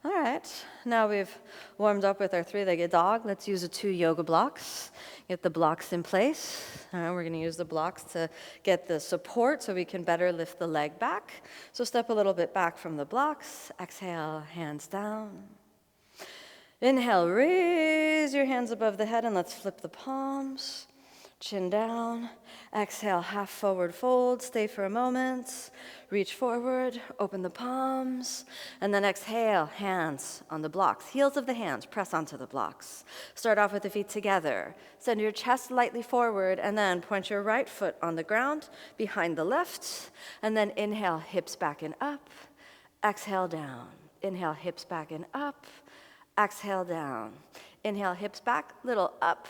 All right, now we've warmed up with our three-legged dog. Let's use the 2 yoga blocks. Get the blocks in place. All right, we're going to use the blocks to get the support so we can better lift the leg back. So step a little bit back from the blocks. Exhale, hands down. Inhale, raise your hands above the head and let's flip the palms. Chin down. Exhale, half forward fold. Stay for a moment. Reach forward, open the palms, and then exhale, hands on the blocks. Heels of the hands, press onto the blocks. Start off with the feet together. Send your chest lightly forward, and then point your right foot on the ground behind the left, and then inhale, hips back and up. Exhale, down. Inhale, hips back and up. Exhale, down. Inhale, hips back, little up.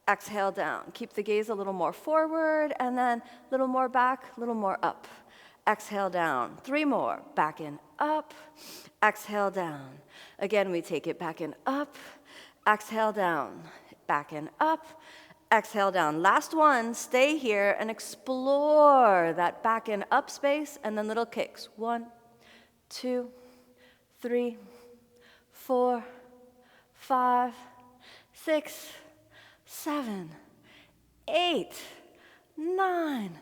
Exhale, down. Keep the gaze a little more forward, and then a little more back, a little more up. Exhale, down. 3 more. Back and up. Exhale, down. Again, we take it back and up. Exhale, down. Back and up. Exhale, down. Last one. Stay here and explore that back and up space, and then little kicks. 1, 2, 3, 4, 5, 6, 7, 8, 9,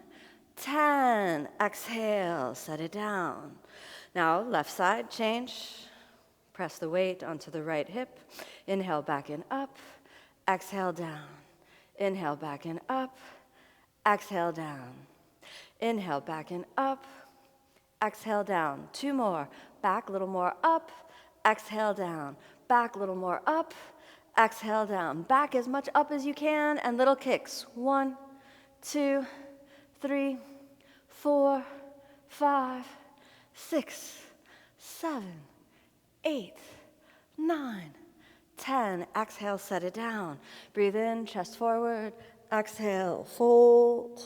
10. Exhale, set it down. Now, left side, change. Press the weight onto the right hip. Inhale, back and up. Exhale, down. Inhale, back and up. Exhale, down. Inhale, back and up. Exhale, down. 2 more. Back, a little more up. Exhale, down. Back, a little more up. Exhale, down. Back as much up as you can, and little kicks. 1, 2, 3, 4, 5, 6, 7, 8, 9, 10. Exhale, set it down. Breathe in, chest forward. Exhale, fold.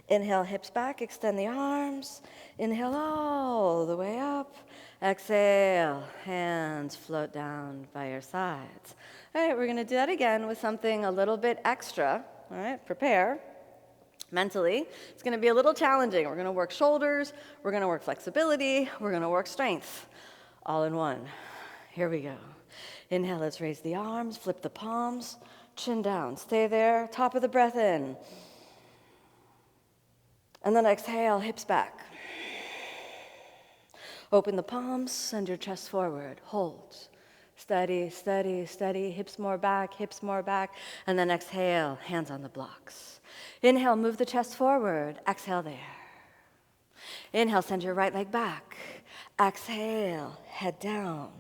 Inhale, hips back, extend the arms. Inhale all the way up. Exhale, hands float down by your sides. All right, we're going to do that again with something a little bit extra. All right, prepare. Mentally, it's going to be a little challenging. We're going to work shoulders, we're going to work flexibility, we're going to work strength, all in one. Here we go. Inhale, let's raise the arms, flip the palms, chin down. Stay there, top of the breath in. And then exhale, hips back. Open the palms, send your chest forward, hold. Steady, steady, steady, hips more back, and then exhale, hands on the blocks. Inhale, move the chest forward. Exhale there. Inhale, send your right leg back. Exhale, head down.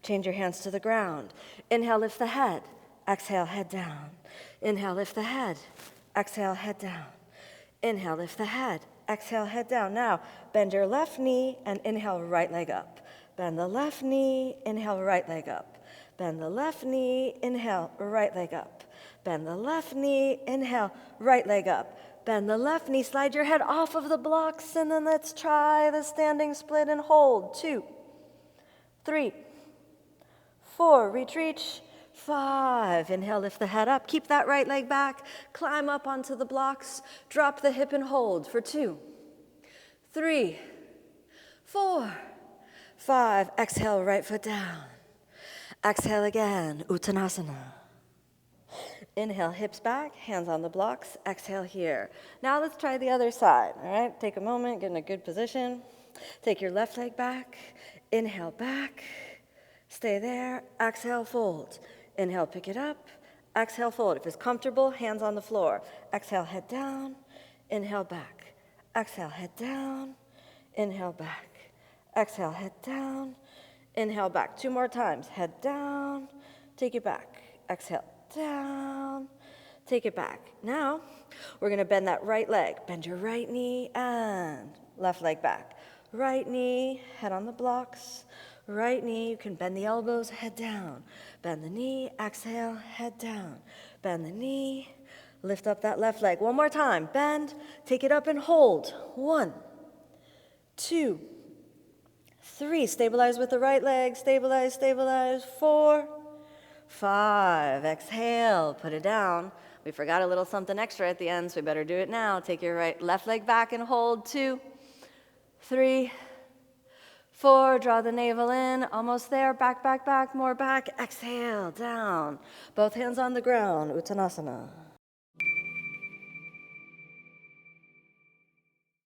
Change your hands to the ground. Inhale, lift the head. Exhale, head down. Inhale, lift the head. Exhale, head down. Inhale, lift the head. Exhale, head down. Now, bend your left knee and inhale, right leg up. Bend the left knee, inhale, right leg up. Bend the left knee, inhale, right leg up. Bend the left knee, inhale, right leg up. Bend the left knee, slide your head off of the blocks, and then let's try the standing split and hold. 2, 3, 4, reach. 5, inhale, lift the head up. Keep that right leg back. Climb up onto the blocks. Drop the hip and hold for 2, 3, 4, 5. Exhale, right foot down. Exhale again, Uttanasana. Inhale, hips back, hands on the blocks. Exhale here. Now let's try the other side, all right? Take a moment, get in a good position. Take your left leg back. Inhale, back. Stay there. Exhale, fold. Inhale, pick it up. Exhale, fold. If it's comfortable, hands on the floor. Exhale, head down. Inhale, back. Exhale, head down. Inhale, back. Exhale, head down. Inhale, back. 2 more times. Head down. Take it back. Exhale, down. Take it back. Now, we're going to bend that right leg. Bend your right knee and left leg back. Right knee, head on the blocks. Right knee, you can bend the elbows, head down. Bend the knee, exhale, head down. Bend the knee, lift up that left leg. 1 more time. Bend, take it up and hold. 1, 2, 3. Stabilize with the right leg. Stabilize. 4, 5. Exhale, put it down. We forgot a little something extra at the end, so we better do it now. Take your left leg back and hold. 2, 3, 4, draw the navel in, almost there, back, back, back, more back, exhale, down. Both hands on the ground, Uttanasana.